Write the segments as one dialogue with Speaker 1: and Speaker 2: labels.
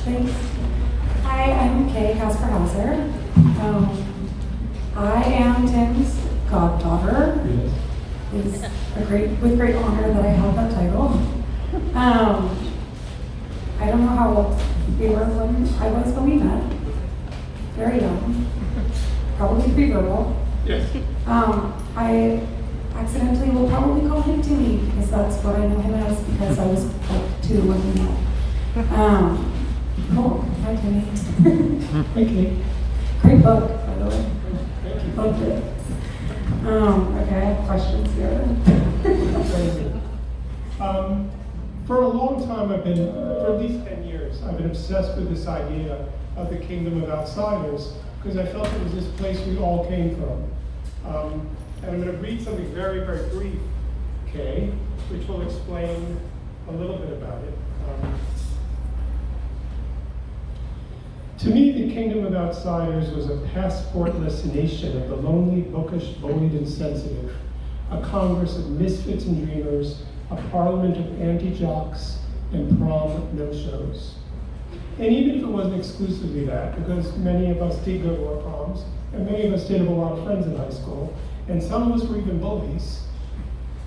Speaker 1: Thanks. Hi, I'm Kay Kasparhauser. I am Tim's goddaughter. It's with great honor that I have that title. I don't know how old we were when I was when we met. Very young, probably pre-verbal.
Speaker 2: Yes.
Speaker 1: I accidentally will probably call him Timmy because that's what I know him as because I was like 2 when we met. Cool. Hi, Timmy.
Speaker 2: Okay.
Speaker 1: Great book, by the way. Loved it. Okay, I have questions here.
Speaker 2: For a long time, for at least 10 years, I've been obsessed with this idea of the kingdom of outsiders because I felt it was this place we all came from. And I'm going to read something very, very brief, Kay, which will explain a little bit about it. To me, the kingdom of outsiders was a passportless nation of the lonely, bookish, bullied, and sensitive, a congress of misfits and dreamers, a parliament of anti-jocks and prom no-shows. And even if it wasn't exclusively that, because many of us did go to our proms, and many of us did have a lot of friends in high school, and some of us were even bullies,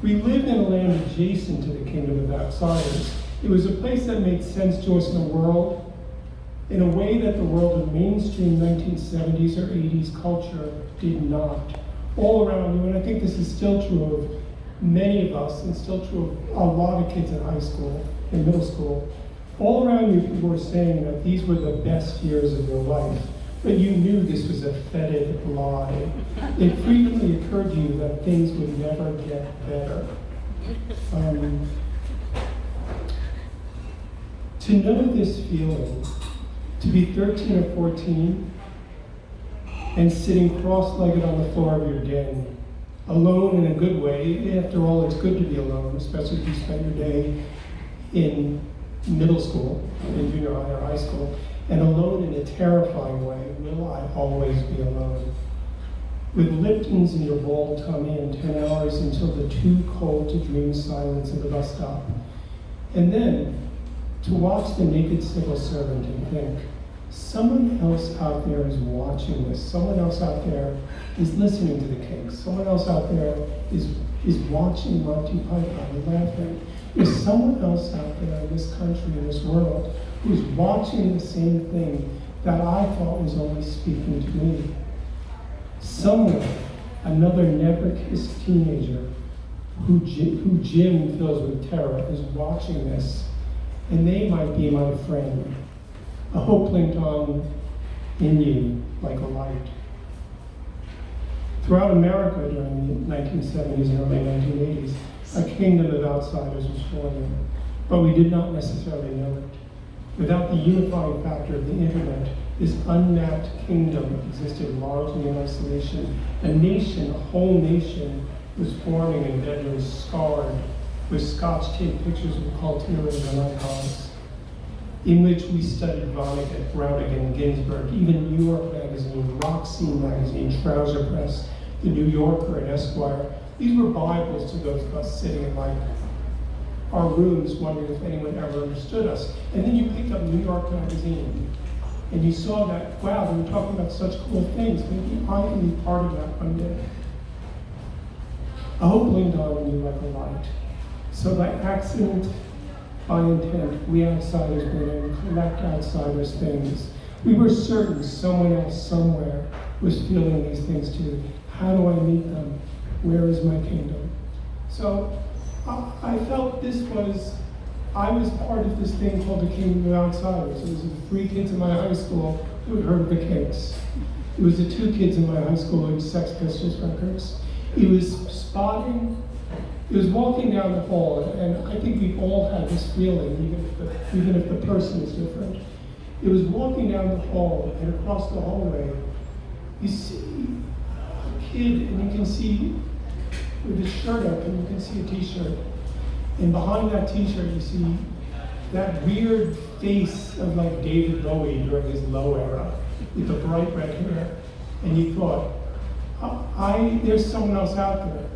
Speaker 2: we lived in a land adjacent to the kingdom of outsiders. It was a place that made sense to us in a way that the world of mainstream 1970s or 80s culture did not. All around you, and I think this is still true of many of us, and still true of a lot of kids in high school and middle school, all around you people were saying that these were the best years of your life, but you knew this was a fetid lie. It frequently occurred to you that things would never get better. To know this feeling, to be 13 or 14 and sitting cross-legged on the floor of your den, alone in a good way. After all, it's good to be alone, especially if you spent your day in middle school, in junior high or high school, and alone in a terrifying way. Will I always be alone? With Lipton's in your bald tummy and 10 hours until the too cold to dream silence of the bus stop. And then to watch the naked civil servant and think, someone else out there is watching this. Someone else out there is listening to the Kinks. Someone else out there is watching Monty Python and laughing. There's someone else out there in this country, in this world, who's watching the same thing that I thought was only speaking to me. Somewhere, another never-kissed teenager who Jim fills with terror is watching this, and they might be my friend. A hope linked on in you like a light. Throughout America during the 1970s and early 1980s, a kingdom of outsiders was forming, but we did not necessarily know it. Without the unifying factor of the internet, this unmapped kingdom existed largely in isolation. A nation, a whole nation, was forming in bedrooms scarred with scotch tape pictures of cult heroes and icons, in which we studied Vonnegut, Braunigan, Ginsberg, even New York Magazine, Rock Scene Magazine, Trouser Press, The New Yorker, and Esquire. These were Bibles to those of us sitting in like our rooms wondering if anyone ever understood us. And then you picked up New York Magazine, and you saw that, wow, they were talking about such cool things. Maybe I can be part of that one day. A hope leaned on you like a light. So by accident, by intent, we outsiders began to collect outsiders' things. We were certain someone else somewhere was feeling these things too. How do I meet them? Where is my kingdom? So I felt I was part of this thing called the kingdom of outsiders. It was the 3 kids in my high school who had heard of the Kinks. It was the 2 kids in my high school who had Sex Pistols records. It was walking down the hall, and I think we all had this feeling, even if the person is different. It was walking down the hall, and across the hallway, you see a kid, and you can see with his shirt up, and you can see a t-shirt. And behind that t-shirt, you see that weird face of like David Bowie during his low era, with the bright red hair. And you thought, there's someone else out there.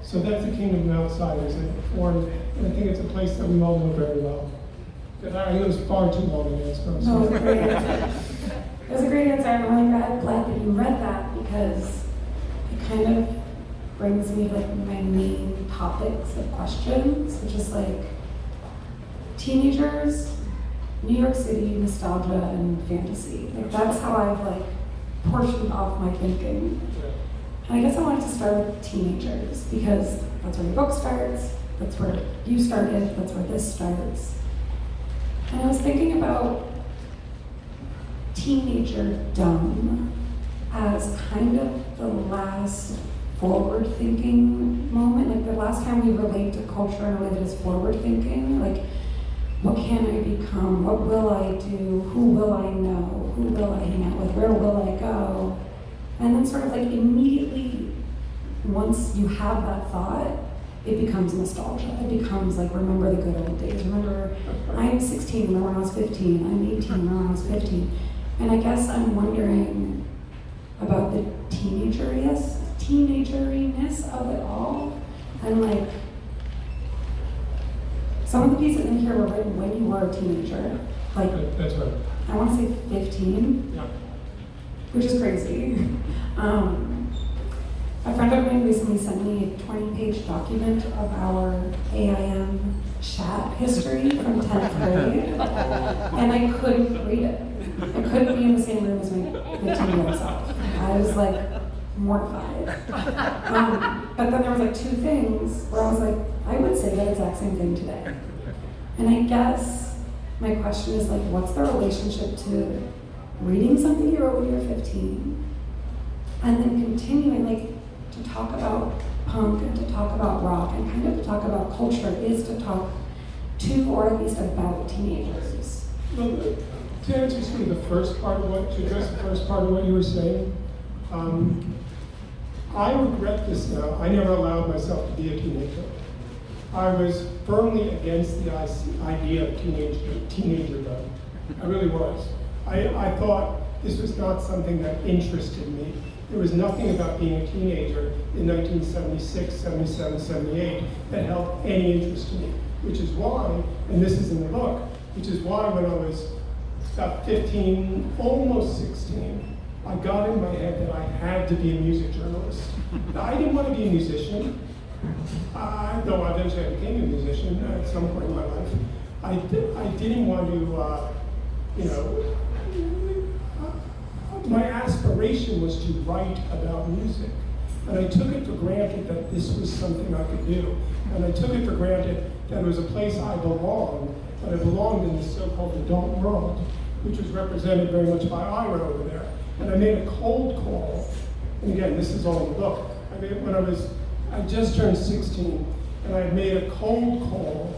Speaker 2: So that's the kingdom of outsiders that formed, and I think it's a place that we all know very well. Because I think it was far too long an answer. I'm
Speaker 1: No, it was a
Speaker 2: sorry.
Speaker 1: great answer. It was a great answer. I'm really glad that you read that because it kind of brings me like my main topics of questions, which is like teenagers, New York City, nostalgia, and fantasy. Like that's how I've like portioned off my thinking. And I guess I wanted to start with teenagers because that's where your book starts, that's where you started, that's where this starts. And I was thinking about teenagerdom as kind of the last forward-thinking moment, like the last time we relate to culture in a way that is forward-thinking, like what can I become, what will I do, who will I know, who will I hang out with, where will I go? And then sort of like immediately, once you have that thought, it becomes nostalgia. It becomes like, remember the good old days. Remember, I'm 16, remember when I was 15. I'm 18, remember when I was 15. And I guess I'm wondering about the teenageriness of it all. And like, some of the pieces in here were written when you were a teenager. Like,
Speaker 2: That's right.
Speaker 1: I want to say 15.
Speaker 2: Yeah.
Speaker 1: Which is crazy. A friend of mine recently sent me a 20-page document of our AIM chat history from 10th grade, and I couldn't read it. I couldn't be in the same room as my 15-year-old self. I was like mortified. But then there was like two things where I was like, I would say that exact same thing today. And I guess my question is like, what's the relationship to reading something you wrote when you were 15, and then continuing like to talk about punk and to talk about rock and kind of to talk about culture is to talk to or at least about teenagers.
Speaker 2: Well, to answer sort of the first part of to address the first part of what you were saying, I regret this now. I never allowed myself to be a teenager. I was firmly against the idea of teenagerdom. I really was. I thought this was not something that interested me. There was nothing about being a teenager in 1976, 77, 78 that held any interest to me, which is why, and this is in the book, which is why when I was about 15, almost 16, I got in my head that I had to be a music journalist. Now, I didn't want to be a musician, though eventually I became a musician at some point in my life. I didn't want to, my aspiration was to write about music. And I took it for granted that this was something I could do. And I took it for granted that it was a place I belonged, that I belonged in this so-called adult world, which was represented very much by Ira over there. And I made a cold call, and again, this is all in the book. I just turned 16, and I had made a cold call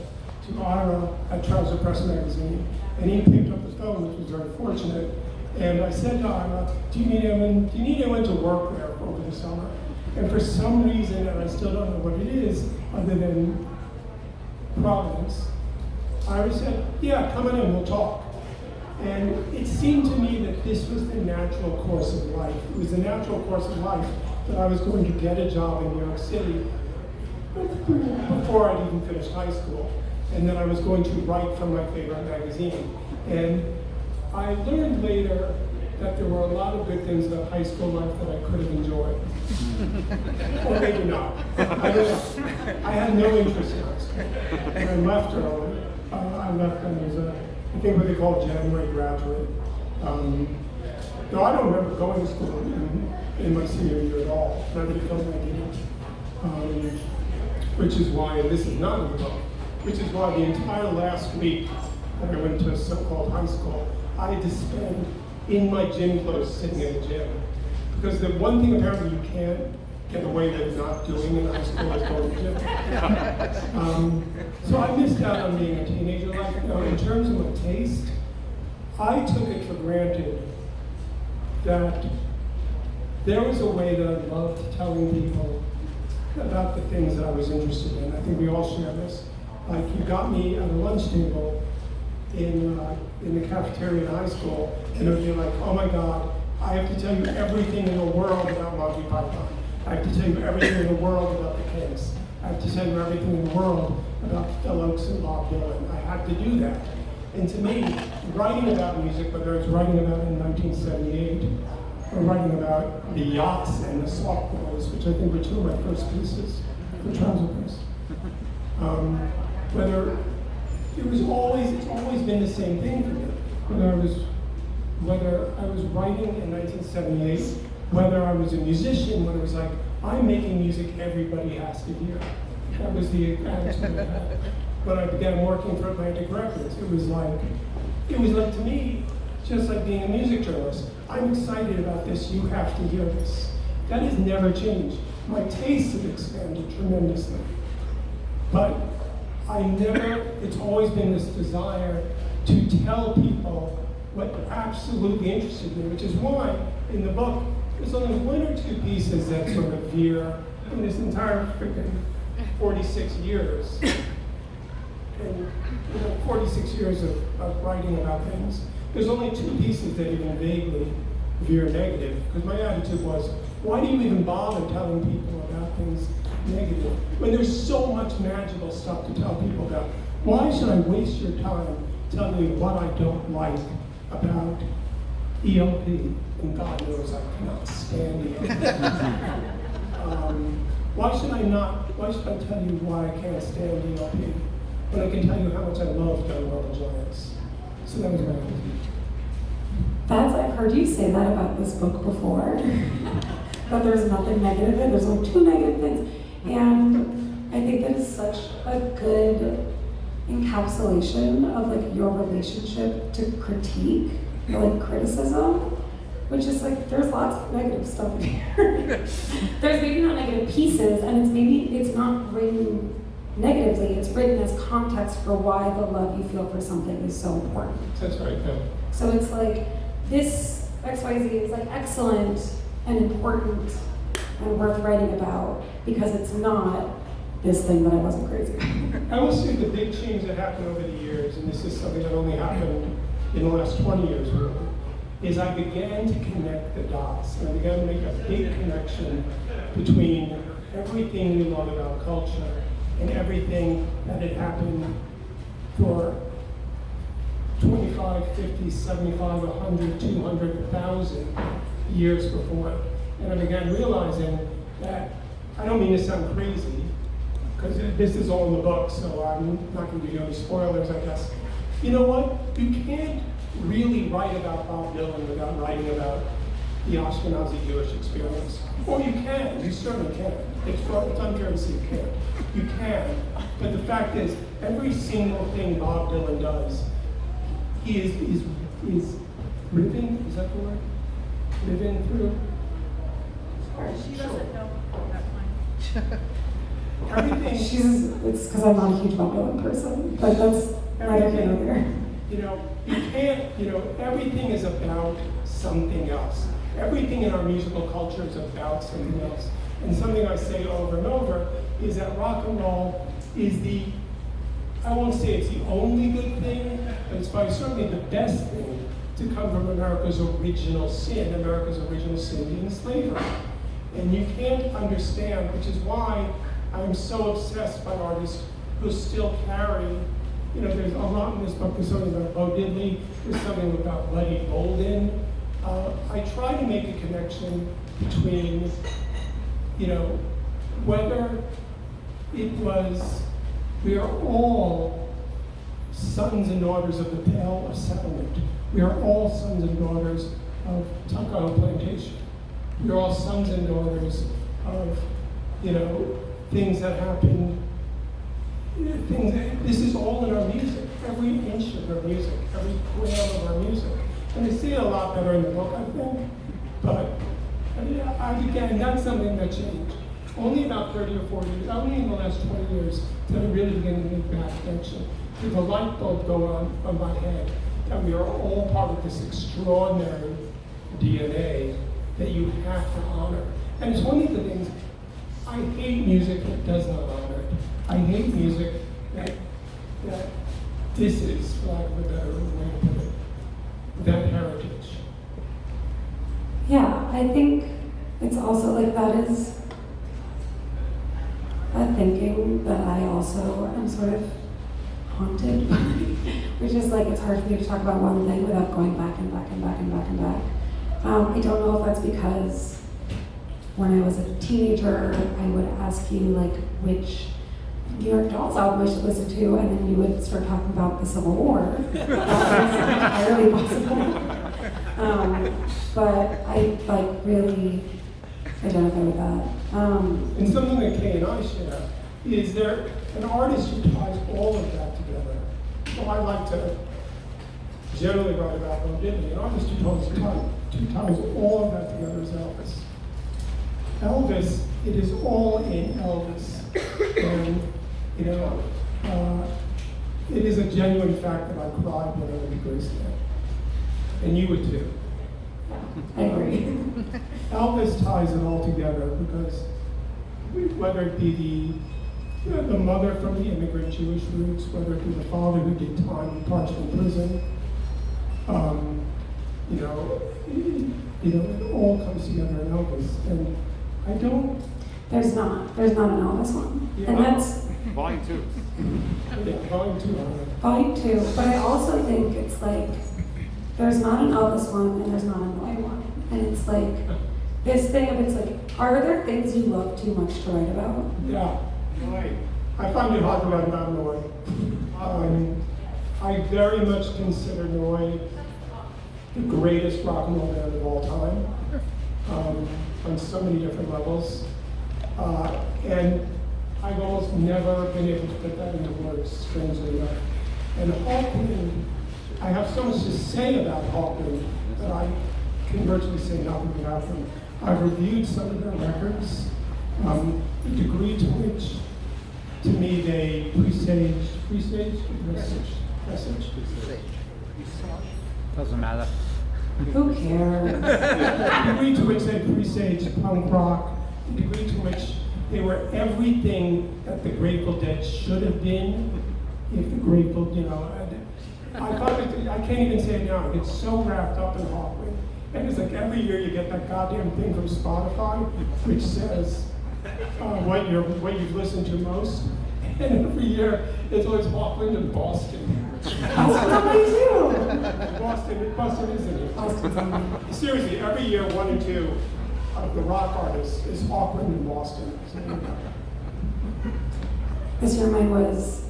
Speaker 2: to Ira at Trouser Press magazine, and he picked up the phone, which was very fortunate. And I said to Ira, do you need anyone to work there over the summer? And for some reason, and I still don't know what it is, other than Providence, Ira said, yeah, come on in, we'll talk. And it seemed to me that this was the natural course of life. It was the natural course of life that I was going to get a job in New York City before I'd even finished high school, and that I was going to write for my favorite magazine. And I learned later that there were a lot of good things about high school life that I could have enjoyed. Or maybe not. I don't know. I had no interest in high school. And I left early. I left when I was I think what they call January graduate. No, I don't remember going to school in my senior year at all. Nobody told me I didn't. Which is why, and this is not in the book, which is why the entire last week that I went to so-called high school, I had to spend in my gym clothes sitting in the gym. Because the one thing apparently you can't get away with not doing in high school is going to the gym. So I missed out on being a teenager. Like, in terms of my taste, I took it for granted that there was a way that I loved telling people about the things that I was interested in. I think we all share this. Like, you got me at a lunch table in the cafeteria in high school, and it would be like, oh my God, I have to tell you everything in the world about Monty Python. I have to tell you everything in the world about the Kinks. I have to tell you everything in the world about Phil Oakes and Bob Dylan. I had to do that. And to me, writing about music, whether it's writing about it in 1978 or writing about the yachts and the softballs, which I think were two of my first pieces for Trouser. Whether it's always been the same thing for me. Whether I was writing in 1978, whether I was a musician, when it was like, I'm making music everybody has to hear. That was the attitude I had. When I began working for Atlantic Records, it was like to me, just like being a music journalist, I'm excited about this, you have to hear this. That has never changed. My tastes have expanded tremendously. But it's always been this desire to tell people what absolutely interested me, which is why in the book, there's only one or two pieces that sort of veer in this entire freaking 46 years. And 46 years of writing about things. There's only two pieces that even vaguely veer negative, because my attitude was, why do you even bother telling people about things negative when there's so much magical stuff to tell people about? Why should I waste your time telling you what I don't like about ELP? And God knows I cannot stand ELP. Why should I tell you why I can't stand ELP when I can tell you how much I love Young Rebel Giants? So that was my attitude.
Speaker 1: I've heard you say that about this book before. That there's nothing negative in it, there's only two negative things. And I think that is such a good encapsulation of like your relationship to critique, or like criticism, which is like, there's lots of negative stuff in here. There's maybe not negative pieces, and it's not written negatively, it's written as context for why the love you feel for something is so important.
Speaker 2: That's right, yeah.
Speaker 1: So it's like, this XYZ is like excellent and important and worth writing about because it's not this thing that I wasn't crazy about.
Speaker 2: I will say the big change that happened over the years, and this is something that only happened in the last 20 years really, is I began to connect the dots. And I began to make a big connection between everything we love about culture and everything that had happened for 25, 50, 75, 100, 200, 1,000 years before. And I began realizing that, I don't mean to sound crazy, because this is all in the book, so I'm not going to give you any spoilers, I guess. You know what? You can't really write about Bob Dylan without writing about the Ashkenazi Jewish experience. Or you can, you certainly can. It's unfair to say you can't. You can, but the fact is, every single thing Bob Dylan does, he is ripping, is that the word? Living through?
Speaker 3: She doesn't know. That's fine.
Speaker 2: Everything.
Speaker 1: It's because I'm not a huge Bob Dylan person, but that's neither here nor there.
Speaker 2: You can't, everything is about something else. Everything in our musical culture is about something else. And something I say over and over is that rock and roll is I won't say it's the only good thing, but it's probably certainly the best thing to come from America's original sin being slavery. And you can't understand, which is why I'm so obsessed by artists who still carry, there's a lot in this book. There's something about Bo Diddley, there's something about Buddy Bolden. I try to make a connection between, whether it was, we are all sons and daughters of the Pale of Settlement. We are all sons and daughters of Tuckahoe Plantation. We are all sons and daughters of, things that happened, this is all in our music, every inch of our music, every quail of our music. And I see it a lot better in the book, I think, but again, that's something that changed. Only about 30 or 40 years, only in the last 20 years, did I really begin to make that connection. Did the light bulb go on my head that we are all part of this extraordinary DNA that you have to honor. And it's one of the things, I hate music that does not honor it. I hate music that this is, for lack of a better way to put it, that heritage.
Speaker 1: Yeah, I think it's also like that is a thinking that I also am sort of haunted by, which is like, it's hard for me to talk about one thing without going back and back and back and back and back. I don't know if that's because when I was a teenager, I would ask you like which New York Dolls album I should listen to, and then you would start talking about the Civil War. That was entirely possible. But I like really identify with that.
Speaker 2: And something that Kay and I share is there an artist who ties all of that together. So I like to generally write about Bo Diddley. An artist who ties all of that together is Elvis. Elvis, it is all in Elvis. And, you know, it is a genuine fact that I cried when I went to Graceland. And you would too.
Speaker 1: I agree.
Speaker 2: Elvis ties it all together because whether it be the mother from the immigrant Jewish roots, whether it be the father who did time in Parchment prison, it all comes together in Elvis. And I don't.
Speaker 1: There's not an Elvis one,
Speaker 2: Yeah.
Speaker 1: and that's
Speaker 4: Volume 2.
Speaker 2: Yeah, volume 2.
Speaker 1: volume 2. But I also think it's like there's not an Elvis one and there's not a Noy one, and it's like this thing of it's like, are there things you love too much to write about?
Speaker 2: Yeah. Right. I find it hard to write about Noy. I very much consider Noy the greatest rock and roll band of all time, on so many different levels. And I've almost never been able to put that into words, strangely enough. And Hawkwind, I have so much to say about Hawkwind that I can virtually say nothing about them. I've reviewed some of their records, the degree to which, to me, they presage.
Speaker 4: Doesn't matter.
Speaker 1: Who cares?
Speaker 2: The degree to which they presaged punk rock, the degree to which they were everything that the Grateful Dead should have been, if the Grateful, I can't even say it now. I get so wrapped up in Hawkwind. And it's like every year you get that goddamn thing from Spotify, which says what you've listened to most. And every year it's always Hawkwind and Boston.
Speaker 1: That's what I do.
Speaker 2: Boston isn't it? Seriously, every year 1 and 2 of the rock artists is Hawkwind and Boston. So,
Speaker 1: This year mine was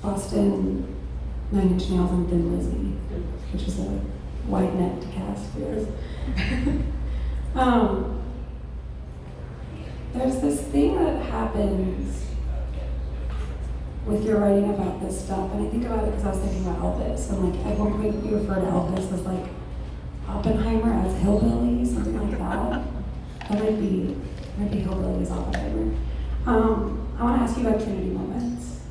Speaker 1: Boston, 9 Inch Nails, and Thin Lizzy, which is a wide net to cast. There's this thing that happens with your writing about this stuff, and I think about it because I was thinking about Elvis, and like at one point you refer to Elvis as like Oppenheimer as hillbilly, something like that. That might be hillbilly as Oppenheimer. I want to ask you about Trinity moments.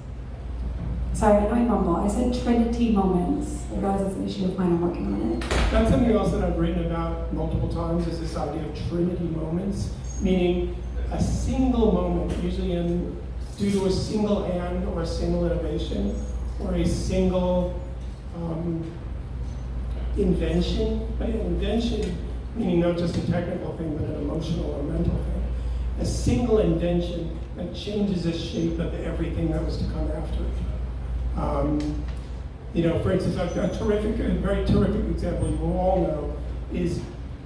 Speaker 1: Sorry, I know I mumble. I said Trinity moments. I realize that's an issue of mine. I'm working on it.
Speaker 2: that's something else that I've written about multiple times is this idea of Trinity moments, meaning a single moment, usually due to a single hand or a single innovation or a single invention. But an invention meaning not just a technical thing, but an emotional or mental thing. A single invention that changes the shape of everything that was to come after it. For instance, a very terrific example you will all know is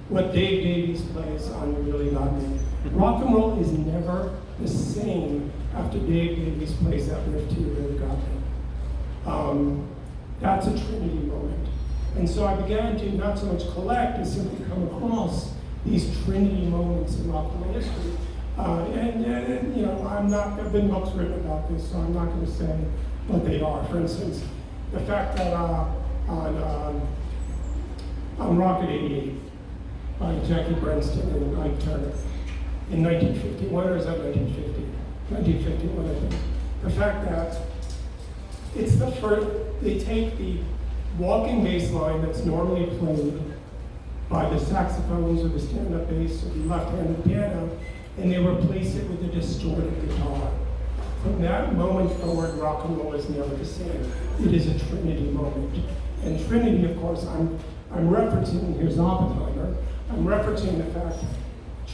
Speaker 2: what Dave Davies plays on You Really Got Me. Rock and roll is never the same after Dave Davies plays that riff to You Really Got Me. That's a Trinity moment. And so I began to not so much collect as simply come across these Trinity moments in rock and roll history. There've been books written about this, so I'm not going to say what they are. For instance, the fact that on Rocket 88 by Jackie Brenston and Ike Turner in 1951, or is that 1950? 1951, I think. The fact that it's the first, they take the walking bass line that's normally played by the saxophones or the stand-up bass or the left-handed piano, and they replace it with a distorted guitar. From that moment forward, rock and roll is never the same. It is a Trinity moment. And Trinity, of course, I'm referencing, here's Oppenheimer, I'm referencing the fact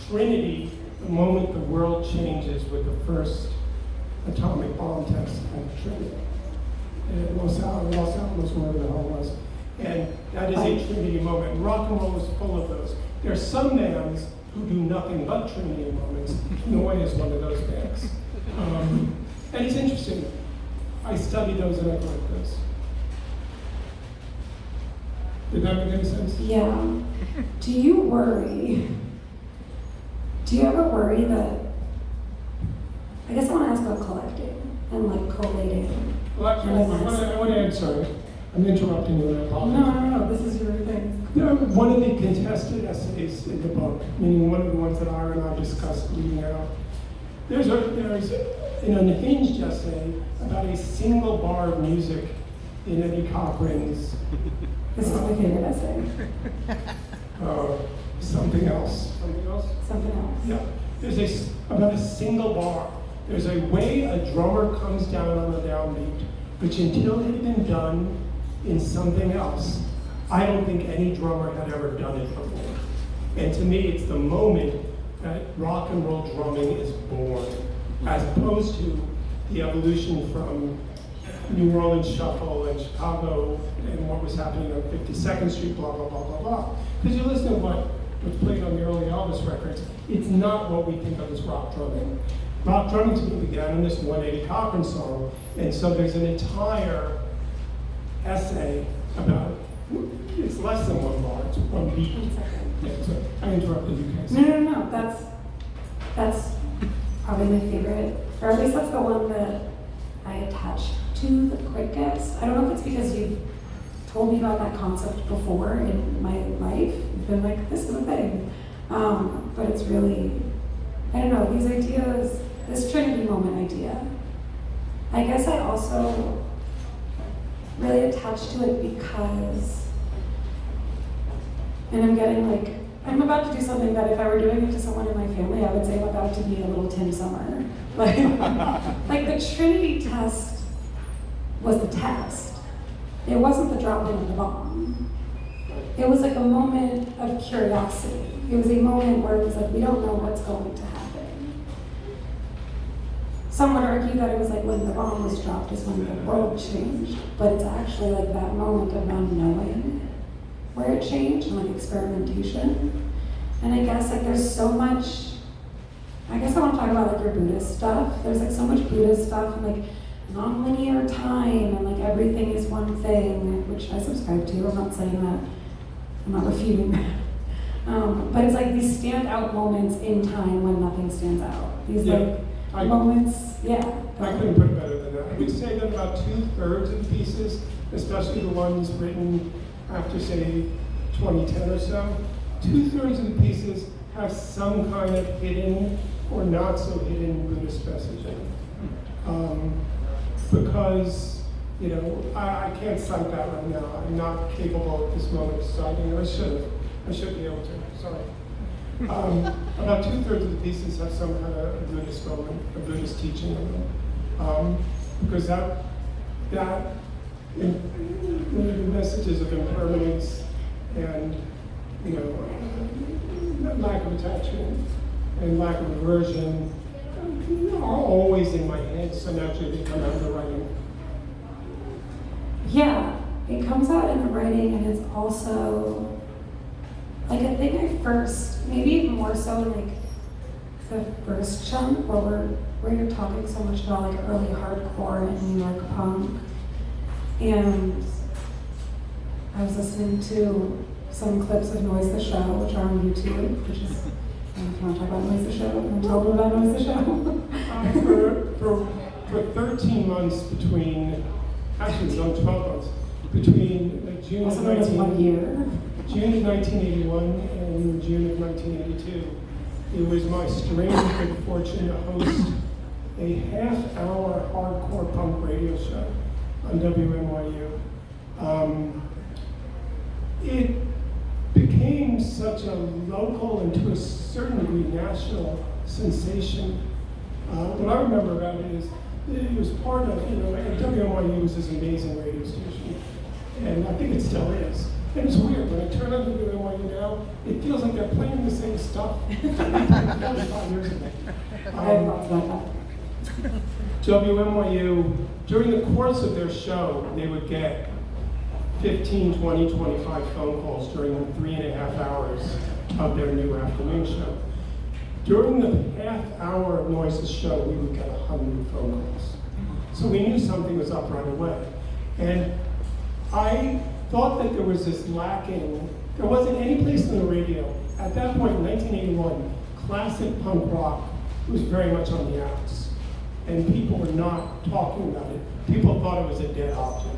Speaker 2: Trinity, the moment the world changes with the first atomic bomb test at Trinity. Los Alamos, wherever the hell it was. And that is a Trinity moment. Rock and roll is full of those. There are some bands who do nothing but Trinity moments. Noi is one of those bands. And it's interesting. I study those and I collect those. Did that make any sense?
Speaker 1: Yeah. Do you ever worry that, I guess I want to ask about collecting and like collating.
Speaker 2: Well, actually, I want to add, sorry, I'm interrupting you and I apologize.
Speaker 1: No, this is your thing.
Speaker 2: One of the contested essays in the book, meaning one of the ones that Ira and I discussed leading out, there's an unhinged essay about a single bar of music in Eddie Cochran's
Speaker 1: This is my favorite essay.
Speaker 2: Something else.
Speaker 1: Something else.
Speaker 2: Yeah. There's about a single bar. There's a way a drummer comes down on a downbeat, which until it had been done in something else, I don't think any drummer had ever done it before. And to me, it's the moment that rock and roll drumming is born, as opposed to the evolution from New Orleans Shuffle and Chicago and what was happening on 52nd Street, blah, blah, blah, blah, blah. Because you listen to what was played on the early Elvis records, it's not what we think of as rock drumming. Rock drumming to me began on this 180 Cochran song, and so there's an entire essay about, it's less than one bar, it's one beat.
Speaker 1: 1 second.
Speaker 2: Yeah, so I interrupted you guys.
Speaker 1: No. That's probably my favorite, or at least that's the one that I attach to the quickest. I don't know if it's because you've told me about that concept before in my life. You've been like, this is a thing. But it's really, I don't know, these ideas, this Trinity moment idea. I guess I also really attached to it because, and I'm about to do something that if I were doing it to someone in my family, I would say I'm about to be a little Tim Sommer. Like the Trinity test was the test. It wasn't the dropping of the bomb. It was like a moment of curiosity. It was a moment where it was like, we don't know what's going to happen. Some would argue that it was like when the bomb was dropped is when the world changed, but it's actually like that moment of not knowing where it changed and like experimentation. And I guess like there's so much, I guess I want to talk about like your Buddhist stuff. There's like so much Buddhist stuff and like non-linear time and like everything is one thing, which I subscribe to. I'm not saying that, I'm not refuting that. But it's like these standout moments in time when nothing stands out. These moments, yeah.
Speaker 2: I couldn't put it better than that. I would say that about 2/3 of the pieces, especially the ones written after, say, 2010 or so, 2/3 of the pieces have some kind of hidden or not so hidden Buddhist messaging. Because, I can't cite that right now. I'm not capable at this moment of citing it. I should be able to, sorry. About 2/3 of the pieces have some kind of Buddhist moment, a Buddhist teaching in them. Because that the messages of impermanence and, lack of attachment and lack of aversion are always in my head, so naturally they come out in the writing.
Speaker 1: Yeah, it comes out in the writing, and it's also, like, I think maybe even more so in, like, the first chunk where you're talking so much about, like, early hardcore and New York punk. And I was listening to some clips of Noise the Show, which are on YouTube, which is, I don't know if you want to talk about Noise the Show, and tell them about Noise the Show.
Speaker 2: For 13 months between, actually it's only 12 months, between June of 1981 and June of 1982, it was my strange good fortune to host a half-hour hardcore punk radio show on WNYU. It became such a local and to a certain degree national sensation. What I remember about it is it was part of, WNYU was this amazing radio station, and I think it still is. And it's weird, when I turn on WNYU now, it feels like they're playing the same stuff 25 years ago.
Speaker 1: I have thoughts about that.
Speaker 2: WNYU, during the course of their show, they would get 15, 20, 25 phone calls during the 3.5 hours of their new afternoon show. During the half hour of Noyce's show, we would get 100 phone calls. So we knew something was up right away. And I thought that there was this lacking, there wasn't any place on the radio. At that point in 1981, classic punk rock was very much on the outs. And people were not talking about it. People thought it was a dead object.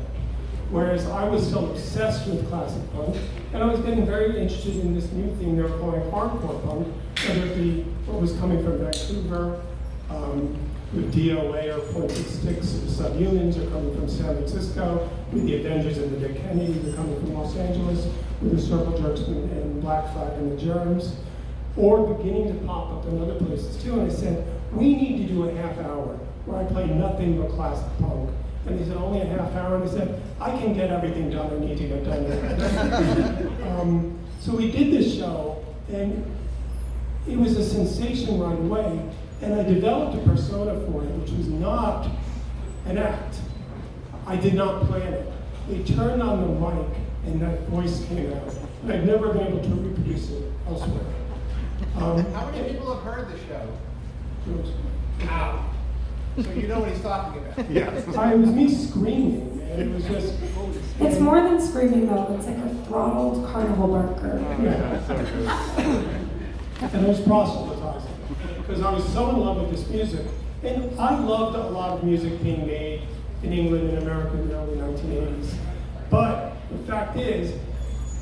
Speaker 2: Whereas I was still obsessed with classic punk, and I was getting very interested in this new thing they were calling hardcore punk, whether it be what was coming from Vancouver, with DOA or Pointed Sticks or the Subhumans are coming from San Francisco, with the Avengers and the Dead Kennedys are coming from Los Angeles, with the Circle Jerks and Black Flag and the Germs, or beginning to pop up in other places too. And I said, we need to do a half hour where I play nothing but classic punk. And they said, only a half hour? And I said, I can get everything done I need to get done. So we did this show, and it was a sensation right away. And I developed a persona for it, which was not an act. I did not plan it. They turned on the mic, and that voice came out. And I've never been able to reproduce it elsewhere.
Speaker 4: How many people have heard the show? Ow. So you know what he's talking about.
Speaker 2: Yes. It was me screaming, and it was just.
Speaker 1: It's more than screaming though, it's like a throttled carnival barker.
Speaker 2: Yeah. And it was proselytizing, because I was so in love with this music. And I loved a lot of music being made in England and America in the early 1980s. But the fact is,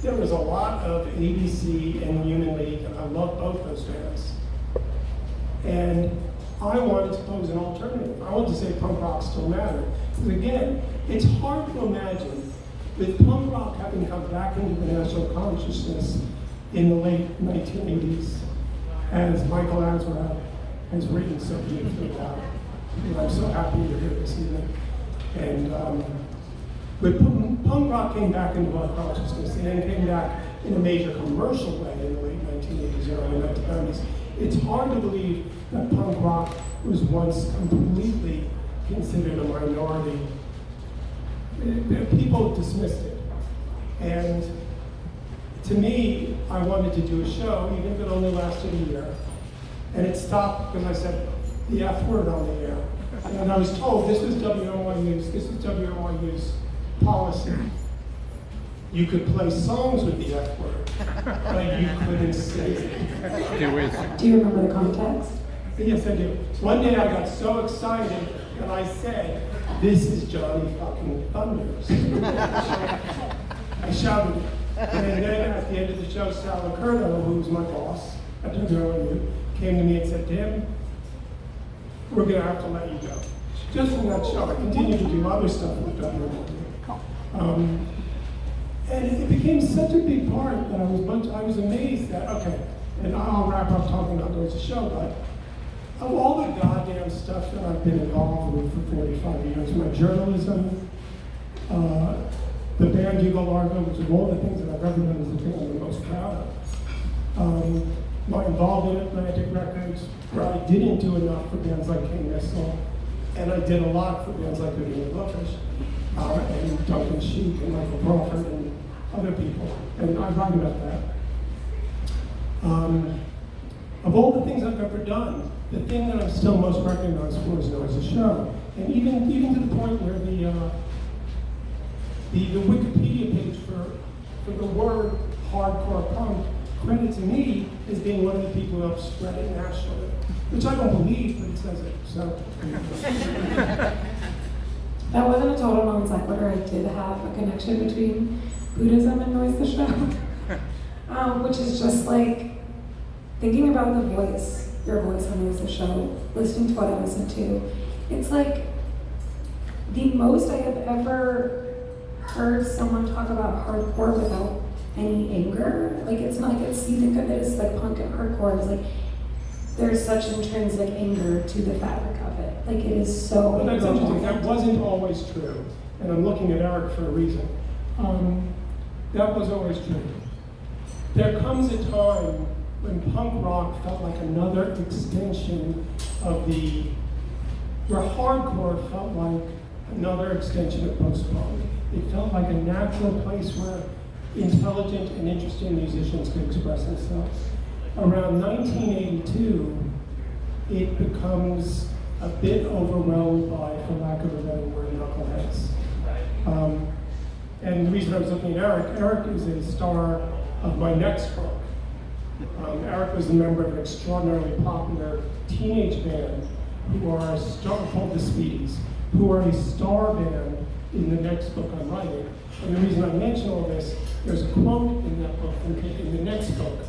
Speaker 2: there was a lot of ABC and Human League, and I loved both those bands. And I wanted to pose an alternative. I wanted to say punk rock still mattered. Because again, it's hard to imagine with punk rock having come back into the national consciousness in the late 1980s, as Michael Answorth has written so beautifully about. And I'm so happy you're here this evening. And but punk rock came back into our consciousness and then came back in a major commercial way in the late 1980s, early 1990s. It's hard to believe that punk rock was once completely considered a minority. People dismissed it. And to me, I wanted to do a show, even if it only lasted a year. And it stopped because I said the F word on the air. And I was told this is WNYU's policy. You could play songs with the F word, but you couldn't say it.
Speaker 1: Do you remember the context?
Speaker 2: Yes, I do. One day I got so excited that I said, this is Johnny fucking Thunders. I shouted it. And then at the end of the show, Sal Curdo, who was my boss at WNYU, came to me and said, Tim, we're going to have to let you go. Just from that show, I continued to do other stuff with WNYU. And it became such a big part that I was amazed that, okay, and I'll wrap up talking about the show, but of all the goddamn stuff that I've been involved with for 45 years, my journalism, the band Hugo Largo, which is all the things that I've ever done is the thing I'm the most proud of. My involvement in Atlantic Records, where I didn't do enough for bands like King Missile, and I did a lot for bands like Hootie and the Blowfish, and Duncan Sheik and Michael Crawford and other people, and I write about that. Of all the things I've ever done, the thing that I'm still most recognized for is Noise a Show. And even to the point where the Wikipedia page for the word hardcore punk credits me as being one of the people who helped spread it nationally, which I don't believe, but it says it. So.
Speaker 1: That wasn't a total non sequitur. I did have a connection between Buddhism and Noise the Show, which is just like thinking about the voice, your voice on Noise the Show, listening to what I listen to. It's like the most I have ever heard someone talk about hardcore without any anger. Like it's not like it's, you think of it as like punk and hardcore. It's like there's such intrinsic anger to the fabric of it. Like it is so.
Speaker 2: Well, that's interesting. That wasn't always true, and I'm looking at Eric for a reason. That was always true. There comes a time when punk rock felt like another extension of the where hardcore felt like another extension of post-punk. It felt like a natural place where intelligent and interesting musicians could express themselves. Around 1982, it becomes a bit overwhelmed by, for lack of a better word, knuckleheads. And the reason I was looking at Eric is a star of my next book. Eric was a member of an extraordinarily popular teenage band who are a star, called the Speedies, who are a star band in the next book I'm writing. And the reason I mention all this, there's a quote in that book, in the next book,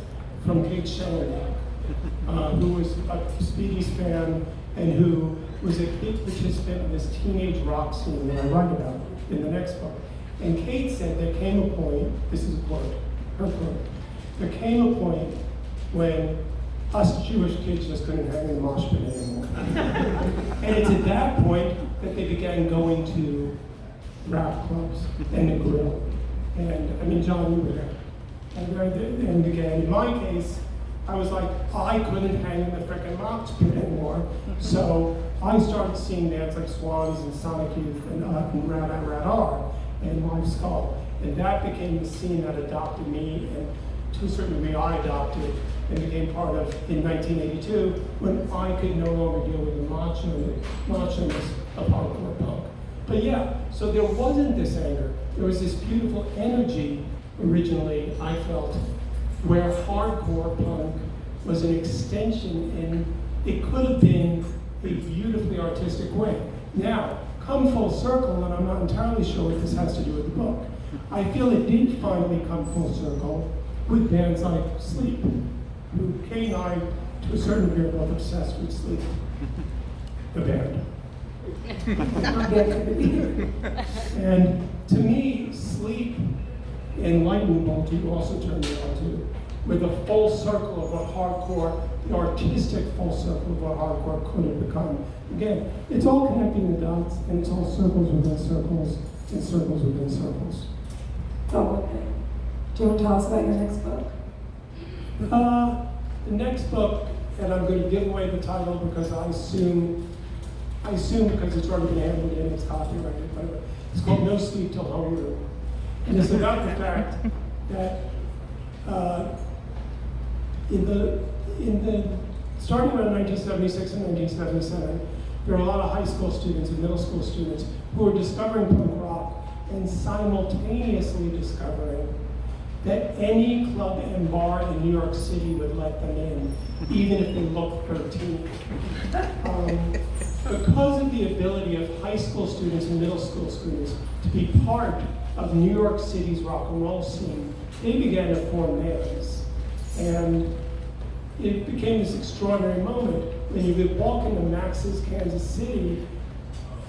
Speaker 2: from Kate Kasparhauser, who was a Speedies fan and who was a big participant in this teenage rock scene that I write about in the next book. And Kate said there came a point, this is a quote, her quote, there came a point when us Jewish kids just couldn't hang in the mosh pit anymore. And it's at that point that they began going to rap clubs and the grill. And I mean, John, you were there. And again, in my case, I was like, I couldn't hang in the frickin' mosh pit anymore. So I started seeing bands like Swans and Sonic Youth and Rad and Live Skull. And that became the scene that adopted me, and to a certain degree I adopted and became part of in 1982 when I could no longer deal with the machiness of hardcore punk. But yeah, so there wasn't this anger. There was this beautiful energy originally, I felt, where hardcore punk was an extension, and it could have been a beautifully artistic way. Now, come full circle, and I'm not entirely sure what this has to do with the book. I feel it did finally come full circle with bands like Sleep, who Kay and I, to a certain degree, are both obsessed with Sleep, the band. And to me, Sleep and Lightning Bolt, you also turned me on to, with a full circle of what hardcore, the artistic full circle of what hardcore could have become. Again, it's all connecting the dots, and it's all circles within circles, and circles within circles.
Speaker 1: Oh, okay. Do you want to tell us about your next book?
Speaker 2: The next book, and I'm going to give away the title because I assume because it's already been handled in, it's copyrighted, but it's called No Sleep Till Homeroom. And it's about the fact that starting around 1976 and 1977, there were a lot of high school students and middle school students who were discovering punk rock and simultaneously discovering that any club and bar in New York City would let them in, even if they looked 13. Because of the ability of high school students and middle school students to be part of New York City's rock and roll scene, they began to form bands. And it became this extraordinary moment when you could walk into Max's Kansas City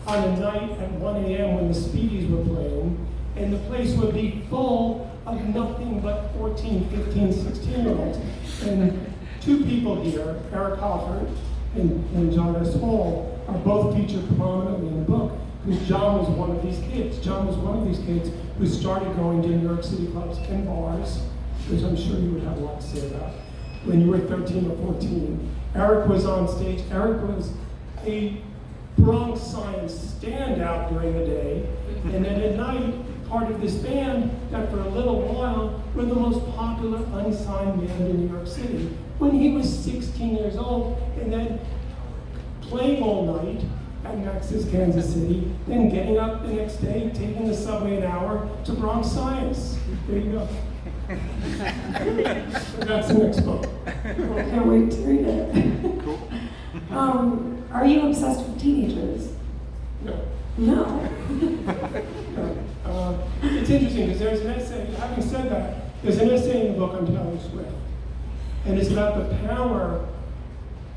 Speaker 2: on a night at 1 a.m. when the Speedies were playing, and the place would be full of nothing but 14, 15, 16-year-olds. And two people here, Eric Hoffert and John S. Hall, are both featured prominently in the book, because John was one of these kids. John was one of these kids who started going to New York City clubs and bars, which I'm sure you would have a lot to say about, when you were 13 or 14. Eric was on stage. Eric was a Bronx Science standout during the day, and then at night, part of this band that for a little while were the most popular unsigned band in New York City when he was 16 years old, and then playing all night at Max's Kansas City, then getting up the next day, taking the subway an hour to Bronx Science. There you go. So that's the next book.
Speaker 1: I can't wait to read it.
Speaker 4: Cool.
Speaker 1: Are you obsessed with teenagers?
Speaker 2: No.
Speaker 1: No.
Speaker 2: It's interesting because there's an essay, having said that, there's an essay in the book on Taylor Swift. And it's about the power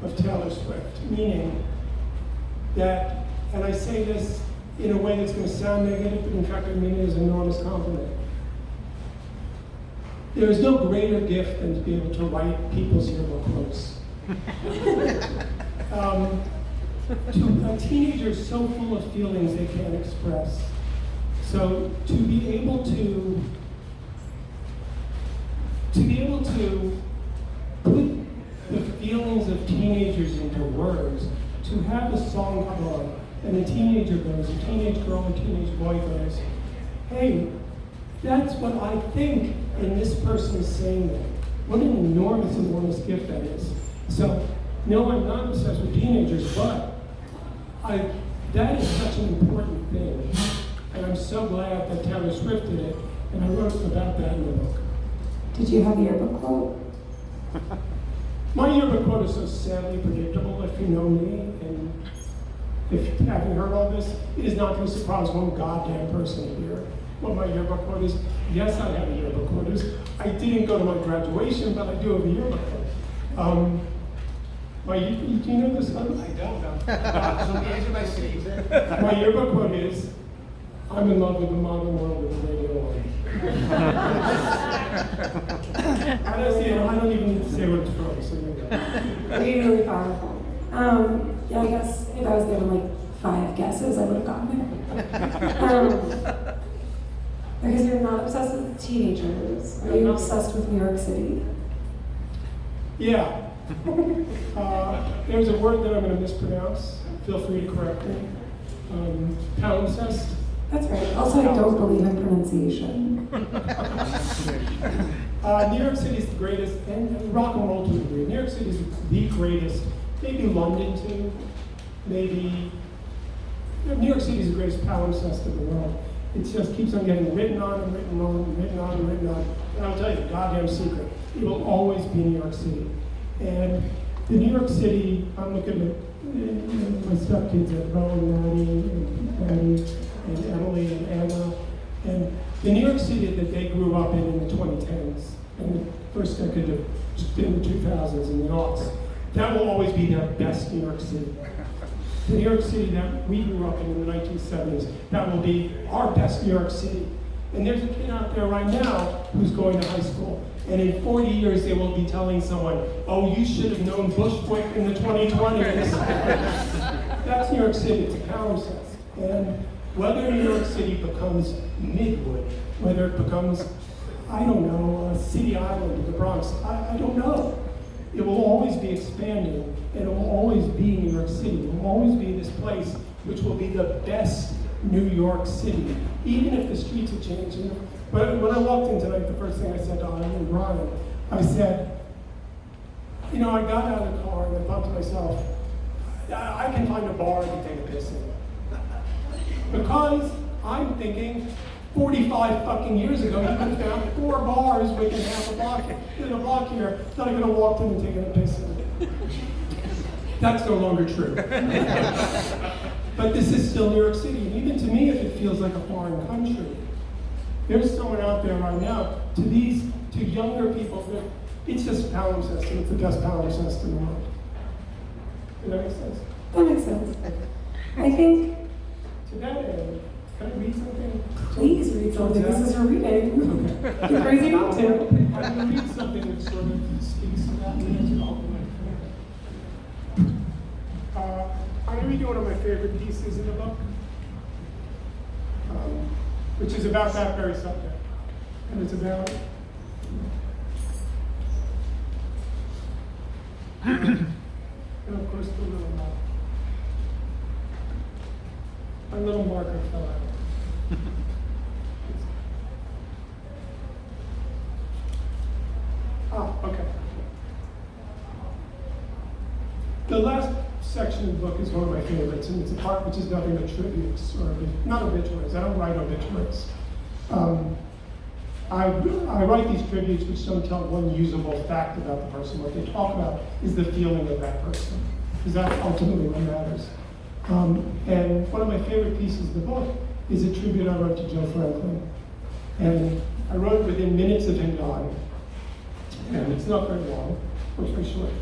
Speaker 2: of Taylor Swift, meaning that, and I say this in a way that's going to sound negative, but in fact I mean it as an enormous compliment. There is no greater gift than to be able to write people's yearbook quotes. To a teenager so full of feelings they can't express. So to be able to put the feelings of teenagers into words, to have a song come on, and a teenager goes, a teenage girl, a teenage boy goes, hey, that's what I think, and this person is saying that. What an enormous, enormous gift that is. So, no, I'm not obsessed with teenagers, but that is such an important thing. And I'm so glad that Taylor Swift did it, and I wrote about that in the book.
Speaker 1: Did you have a yearbook quote?
Speaker 2: My yearbook quote is so sadly predictable, if you know me, and if you haven't heard all this, it is not going to surprise one goddamn person here what my yearbook quote is. Yes, I have a yearbook quote. I didn't go to my graduation, but I do have a yearbook quote. Do you know this one?
Speaker 4: I don't know. It's on the edge of my seat.
Speaker 2: My yearbook quote is, I'm in love with the modern world with the radio on. I don't even need to say what it's from, so there you go.
Speaker 1: Really powerful. Yeah, I guess if I was given like 5 guesses, I would have gotten it. Because you're not obsessed with teenagers. Are you obsessed with New York City?
Speaker 2: Yeah. There's a word that I'm going to mispronounce. Feel free to correct me. Palimpsest.
Speaker 1: That's right. Also, I don't believe in pronunciation.
Speaker 2: New York City is the greatest, and rock and roll to a degree. New York City is the greatest. Maybe London too. Maybe New York City is the greatest palimpsest in the world. It just keeps on getting written on and written on and written on and written on. And I'll tell you the goddamn secret. It will always be New York City. And the New York City, I'm looking at my stepkids at Rowan, Maddie, and Emily and Anna. And the New York City that they grew up in the 2010s, and the first decade of in the 2000s and the aughts, that will always be their best New York City. The New York City that we grew up in the 1970s, that will be our best New York City. And there's a kid out there right now who's going to high school. And in 40 years, they will be telling someone, oh, you should have known Bushwick in the 2020s. That's New York City, it's a palimpsest. And whether New York City becomes Midwood, whether it becomes, I don't know, City Island or the Bronx, I don't know. It will always be expanding, and it will always be New York City. It will always be this place which will be the best New York City, even if the streets are changing. But when I walked in tonight, the first thing I said to Anna and Brian, I said, I got out of the car and I thought to myself, I can find a bar to take a piss in. Because I'm thinking, 45 fucking years ago, you could have found 4 bars within half a block here that I could have walked in and taken a piss in. That's no longer true. But this is still New York City, and even to me, if it feels like a foreign country, there's someone out there right now, to younger people, it's just palimpsest, and it's the best palimpsest in the world. Does that make sense?
Speaker 1: That makes sense. I think,
Speaker 2: To that end, can I read something?
Speaker 1: please read something. This is your reading.
Speaker 2: Okay.
Speaker 1: You're crazy not to.
Speaker 2: I'm going to read something that sort of speaks to that. I'm going to read you one of my favorite pieces in the book, which is about that very subject. And it's about and of course the little my little marker fell out. Okay. The last section of the book is one of my favorites, and it's a part which is nothing but tributes, or not obituaries. I don't write obituaries. I write these tributes which don't tell one usable fact about the person. What they talk about is the feeling of that person, because that's ultimately what matters. And one of my favorite pieces of the book is a tribute I wrote to Joe Franklin. And I wrote it within minutes of him dying. And it's not very long, which I should.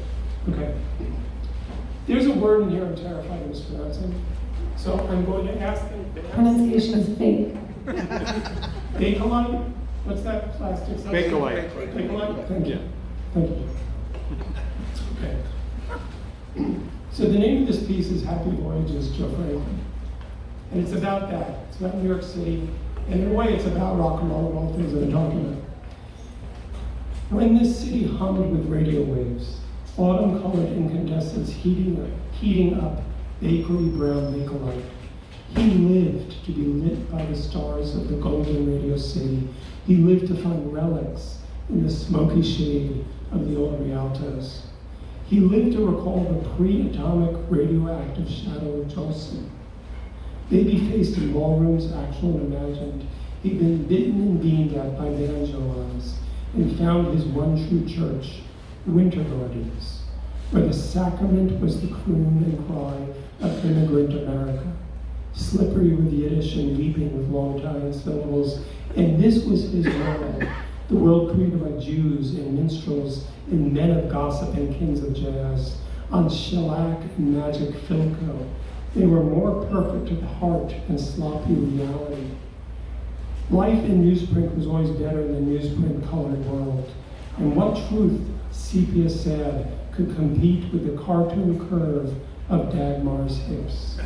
Speaker 2: Okay. There's a word in here I'm terrified of mispronouncing. So I'm going to ask them.
Speaker 1: Pronunciation is fake.
Speaker 2: Bakelite? What's that plastic?
Speaker 4: Bakelite.
Speaker 2: Bakelite? Thank you. Thank you. Okay. So the name of this piece is Happy Voyages, Joe Franklin. And it's about that. It's about New York City. And in a way, it's about rock and roll and all the things that I'm talking about. When this city hummed with radio waves, autumn-colored incandescents heating up bakery brown Nicolite. He lived to be lit by the stars of the golden Radio City. He lived to find relics in the smoky shade of the old Rialtos. He lived to recall the pre-atomic radioactive shadow of Johnson. Baby-faced in ballrooms, actual and imagined, he'd been bitten and beamed at by banjo eyes and found his one true church, Winter Gardens, where the sacrament was the croon and cry of immigrant America, slippery with Yiddish and weeping with long Italian syllables. And this was his world, the world created by Jews and minstrels and men of gossip and kings of jazz, on shellac and magic Philco. They were more perfect of heart and sloppy reality. Life in newsprint was always better than newsprint colored world. And what truth, sepia sad, could compete with the cartoon curve of Dagmar's hips?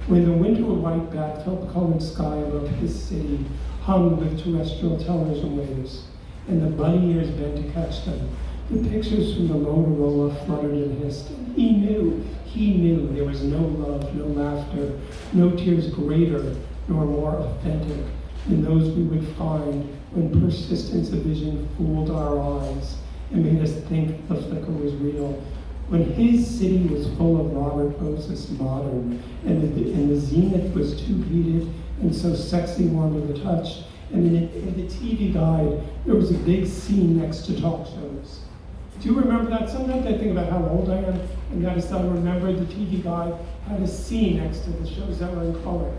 Speaker 2: When the winter white backfilled colored sky above his city hung with terrestrial television waves, and the bunny ears bent to catch them, the pictures from the Motorola fluttered and hissed. And he knew there was no love, no laughter, no tears greater nor more authentic than those we would find when persistence of vision fooled our eyes and made us think the flicker was real. When his city was full of Robert Moses modern, and the zenith was too heated and so sexy warm to the touch, and in the TV guide, there was a big scene next to talk shows. Do you remember that? Sometimes I think about how old I am, and I just remember the TV guide had a scene next to the shows that were in color.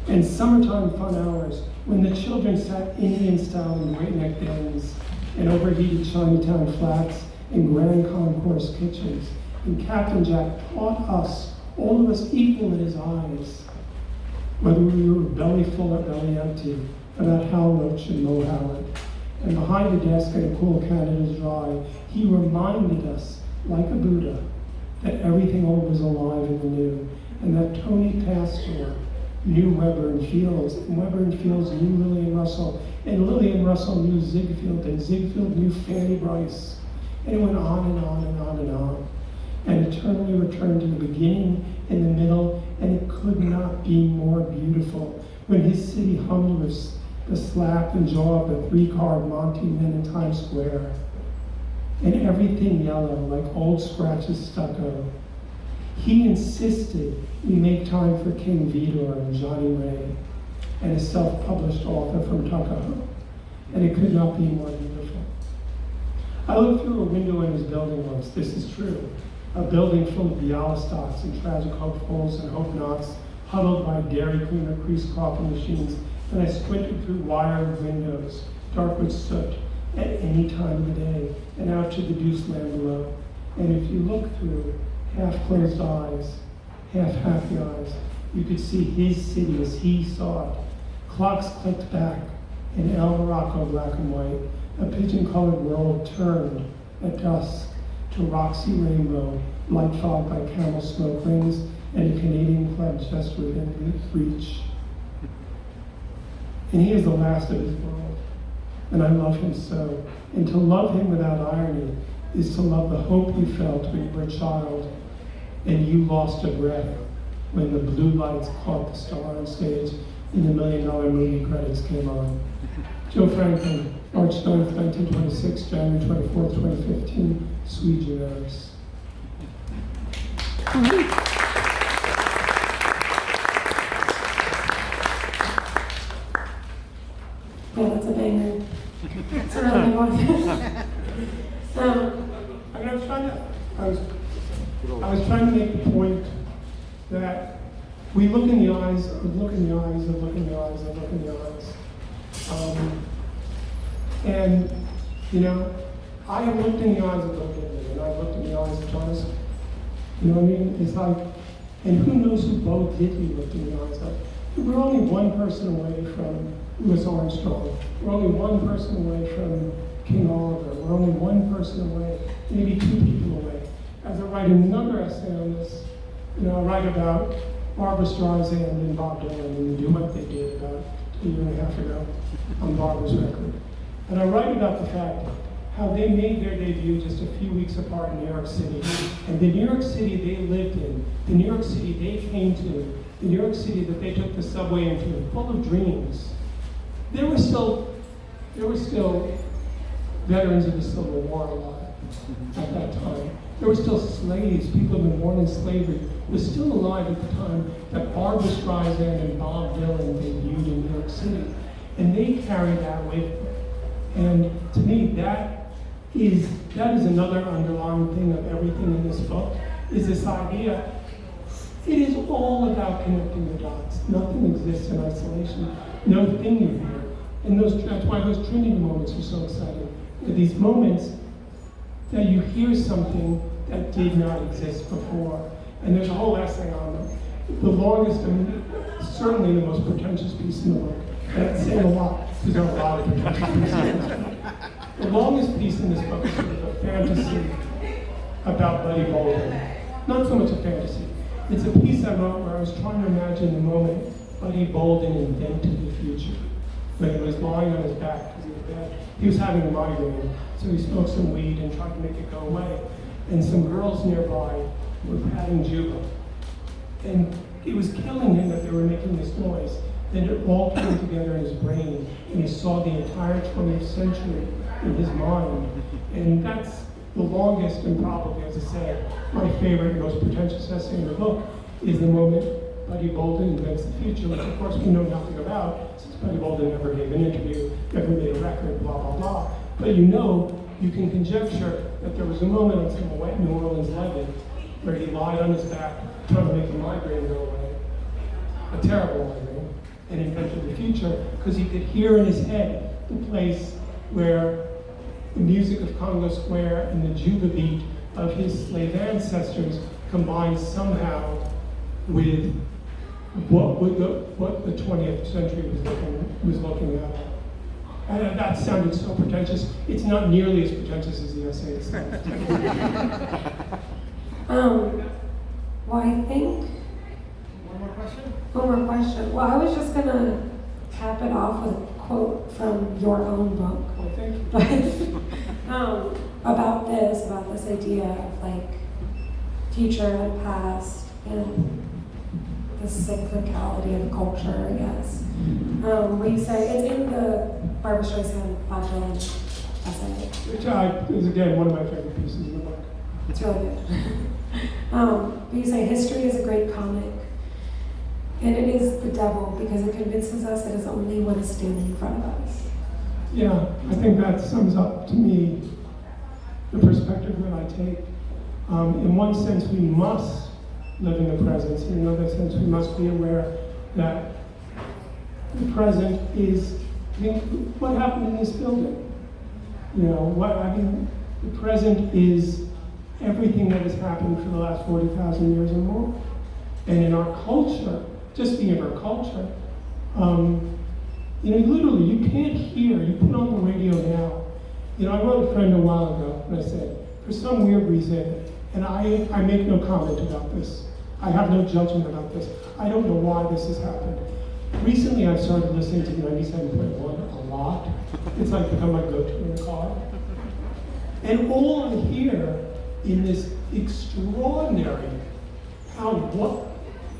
Speaker 2: And summertime fun hours, when the children sat Indian-style in breakneck dens, and overheated Chinatown flats, and grand concourse kitchens, and Captain Jack taught us, all of us equal in his eyes, whether we were belly full or belly empty, about Hal Roach and Mo Howard. And behind the desk in a cool Canada's Dry, he reminded us, like a Buddha, that everything old was alive in the new, and that Tony Pastor knew Weber and Fields, and Weber and Fields knew Lillian Russell, and Lillian Russell knew Ziegfeld, and Ziegfeld knew Fanny Bryce. And it went on and on and on and on, and eternally returned to the beginning and the middle, and it could not be more beautiful. When his city hummed with the slap and jaw of the three-card Monty men in Times Square, and everything yellow like old scratches stucco. He insisted we make time for King Vidor and Johnny Ray and a self-published author from Tuckahoe, and it could not be more beautiful. I looked through a window in his building once, this is true, a building full of Bialystocks and tragic hopefuls and hope nots, huddled by Dairy Queen or crease coffee machines, and I squinted through wired windows, dark with soot, at any time of the day, and out to the Deuce land below. And if you look through half-closed eyes, half-happy eyes, you could see his city as he saw it. Clocks clicked back in El Morocco black and white. A pigeon-colored world turned at dusk to Roxy Rainbow, light fogged by camel smoke rings and a Canadian club just within reach. And he is the last of his world, and I love him so. And to love him without irony is to love the hope you felt when you were a child and you lost your breath when the blue lights caught the star on stage and the $1 Million movie credits came on. Joe Franklin, March 9th, 1926, January 24th, 2015, sui generis.
Speaker 1: Yeah, that's a banger. It's a really good one.
Speaker 2: I was trying to make the point that we look in the eyes of look in the eyes of look in the eyes of look in the eyes. And, you know, I have looked in the eyes of Bill Gibson, and I've looked in the eyes of Jonathan. You know what I mean? It's like, and who knows who Bo Diddley looked in the eyes of. We're only one person away from Louis Armstrong. We're only one person away from King Oliver. We're only one person away, maybe two people away. As I write another essay on this, you know, I write about Barbra Streisand and Bob Dylan and do what they did about a year and a half ago on Barbara's record. And I write about the fact how they made their debut just a few weeks apart in New York City. And the New York City they lived in, the New York City they came to, the New York City that they took the subway into, full of dreams. There were still veterans of the Civil War alive at that time. There were still slaves, people who had been born in slavery, who were still alive at the time that Barbra Streisand and Bob Dylan debuted in New York City. And they carried that with them. And to me, that is another underlying thing of everything in this book, is this idea. It is all about connecting the dots. Nothing exists in isolation. No thing you hear. And that's why those Trinity moments are so exciting. They're these moments that you hear something that did not exist before. And there's a whole essay on them. The longest and certainly the most pretentious piece in the book. That's saying a lot, because there are a lot of pretentious pieces in this book. The longest piece in this book is sort of a fantasy about Buddy Bolden. Not so much a fantasy. It's a piece I wrote where I was trying to imagine the moment Buddy Bolden invented the future. When he was lying on his back because he was bad. He was having a migraine, so he smoked some weed and tried to make it go away. And some girls nearby were patting Juba. And it was killing him that they were making this noise. Then it all came together in his brain, and he saw the entire 20th century in his mind. And that's the longest and probably, as I said, my favorite, most pretentious essay in the book is the moment Buddy Bolden invents the future, which of course we know nothing about, since Buddy Bolden never gave an interview, never made a record, blah, blah, blah. But you can conjecture that there was a moment on some wet New Orleans levee where he lied on his back trying to make the migraine go away, a terrible migraine, and invented the future because he could hear in his head the place where the music of Congo Square and the Juba beat of his slave ancestors combined somehow with what the 20th century was looking at. And that sounded so pretentious. It's not nearly as pretentious as the essay itself.
Speaker 1: Well, I think
Speaker 4: One more question?
Speaker 1: one more question. Well, I was just gonna cap it off with a quote from your own book.
Speaker 2: Well, thank you.
Speaker 1: But about this idea of like future and past and the cyclicality of culture, I guess. Where you say it's in the Barbra Streisand Bob Dylan essay.
Speaker 2: Which is again one of my favorite pieces in the book.
Speaker 1: It's really good. But you say history is a great comic, and it is the devil because it convinces us it is only what is standing in front of us.
Speaker 2: Yeah, I think that sums up to me the perspective that I take. In one sense, we must live in the present. In another sense, we must be aware that the present is, what happened in this building? The present is everything that has happened for the last 40,000 years or more. And in our culture, just being of our culture, literally, you can't hear, you put on the radio now. I wrote a friend a while ago, and I said, for some weird reason, and I make no comment about this. I have no judgment about this. I don't know why this has happened. Recently, I've started listening to 97.1 a lot. It's like become my go-to in the car. And all I hear in this extraordinary, what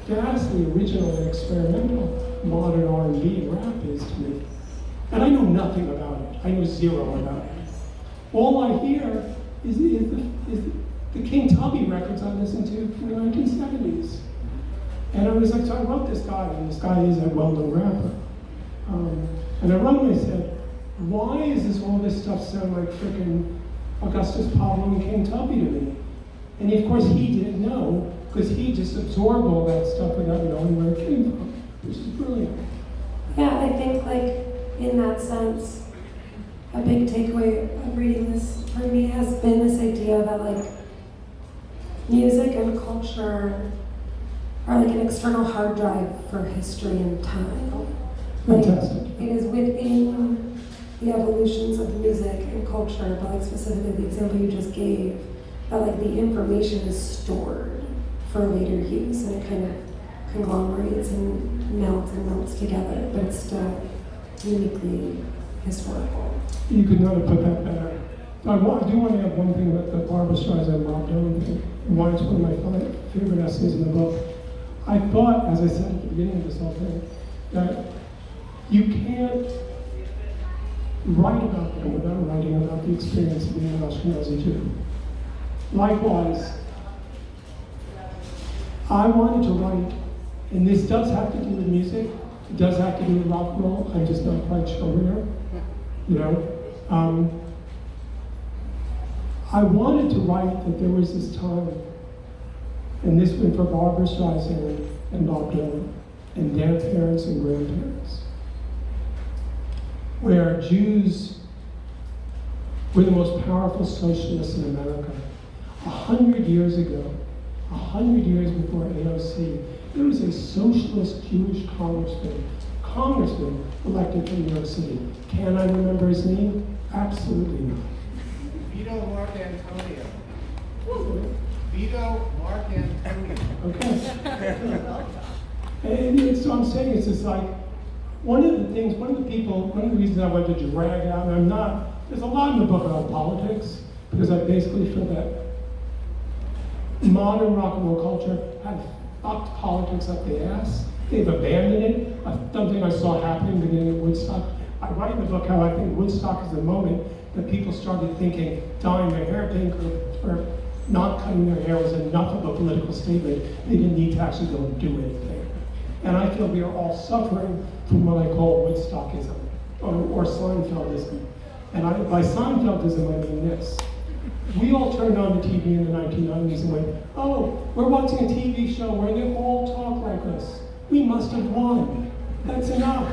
Speaker 2: vastly original and experimental modern R&B and rap is to me. And I know nothing about it. I know zero about it. All I hear is the King Tubby records I listened to from the 1970s. And I was like, so I wrote this guy, and this guy is a well-known rapper. And I wrote him and I said, why is all this stuff sound like frickin' Augustus Pablo and King Tubby to me? And of course he didn't know, because he just absorbed all that stuff without knowing where it came from, which is brilliant.
Speaker 1: Yeah, I think like in that sense, a big takeaway of reading this for me has been this idea that like music and culture are like an external hard drive for history and time. Like,
Speaker 2: Fantastic.
Speaker 1: it is within the evolutions of music and culture, but like specifically the example you just gave, that like the information is stored for later use and it kind of conglomerates and melts together, but it's still uniquely historical.
Speaker 2: You could not have put that better. I do want to add one thing about the Barbara Streisand and Bob Dylan thing, why it's one of my favorite essays in the book. I thought, as I said at the beginning of this whole thing, that you can't write about them without writing about the experience of being an Ashkenazi Jew. Likewise, I wanted to write, and this does have to do with music, it does have to do with rock and roll, I'm just not quite sure where, you know. I wanted to write that there was this time, and this went for Barbara Streisand and Bob Dylan, and their parents and grandparents, where Jews were the most powerful socialists in America. 100 years ago, 100 years before AOC, there was a socialist Jewish congressman elected from New York City. Can I remember his name? Absolutely not.
Speaker 4: Vito Marcantonio. Vito Marcantonio.
Speaker 2: Okay. And so I'm saying it's just like, one of the reasons I wanted to drag out, and there's a lot in the book about politics, because I basically feel that modern rock and roll culture has fucked politics up the ass. They've abandoned it. Something I saw happening beginning at Woodstock. I write in the book how I think Woodstock is the moment that people started thinking dyeing their hair pink or not cutting their hair was enough of a political statement. They didn't need to actually go and do anything. And I feel we are all suffering from what I call Woodstockism or Seinfeldism. And by Seinfeldism, I mean this. We all turned on the TV in the 1990s and went, oh, we're watching a TV show where they all talk like us. We must have won. That's enough.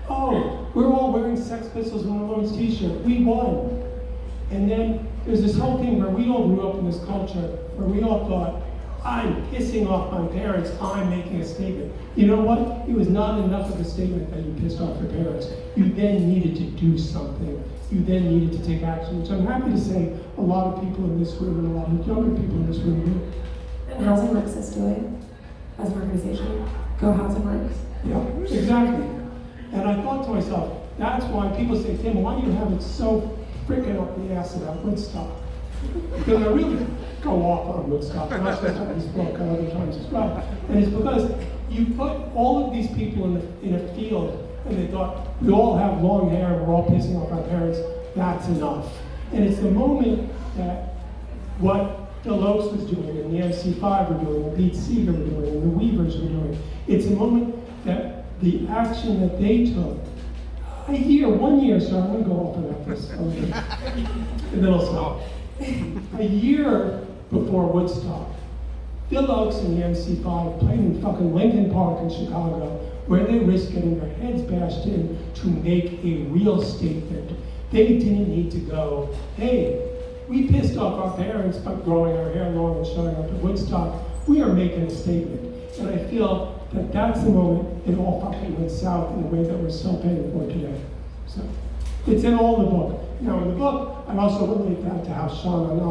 Speaker 2: Oh, we're all wearing Sex Pistols and Ramones t-shirt. We won. And then there's this whole thing where we all grew up in this culture where we all thought, I'm pissing off my parents, I'm making a statement. You know what? It was not enough of a statement that you pissed off your parents. You then needed to do something. You then needed to take action, which I'm happy to say a lot of people in this room and a lot of younger people in this room do.
Speaker 1: And Housing Works is doing, as an organization, Go Housing Works.
Speaker 2: Yeah, exactly. And I thought to myself, that's why people say, Tim, why do you have it so freaking up the ass about Woodstock? Because I really go off on Woodstock, and I've said this book other times as well. And it's because you put all of these people in a field, and they thought, we all have long hair, we're all pissing off our parents, that's enough. And it's the moment that what Phil Oakes was doing, and the MC5 were doing, and Pete Seeger were doing, and the Weavers were doing, it's a moment that the action that they took, 1 year, so I'm going to go off about this, and then I'll stop. A year before Woodstock, Phil Oakes and the MC5 played in fucking Lincoln Park in Chicago, where they risked getting their heads bashed in to make a real statement. They didn't need to go, hey, we pissed off our parents by growing our hair long and showing up at Woodstock. We are making a statement. And I feel that that's the moment it all fucking went south in a way that we're still paying for today. So it's in all the book. Now in the book, I also relate that to how Sean and I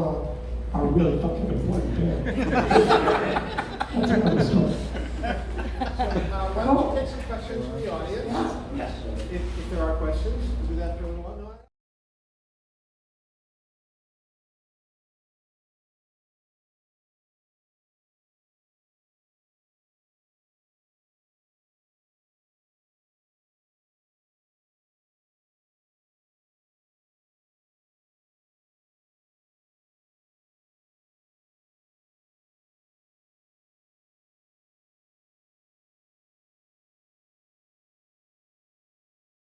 Speaker 2: are really fucking important band. That's another story.
Speaker 4: Why don't we take some questions from the audience?
Speaker 1: Yes.
Speaker 4: If there are questions, do that for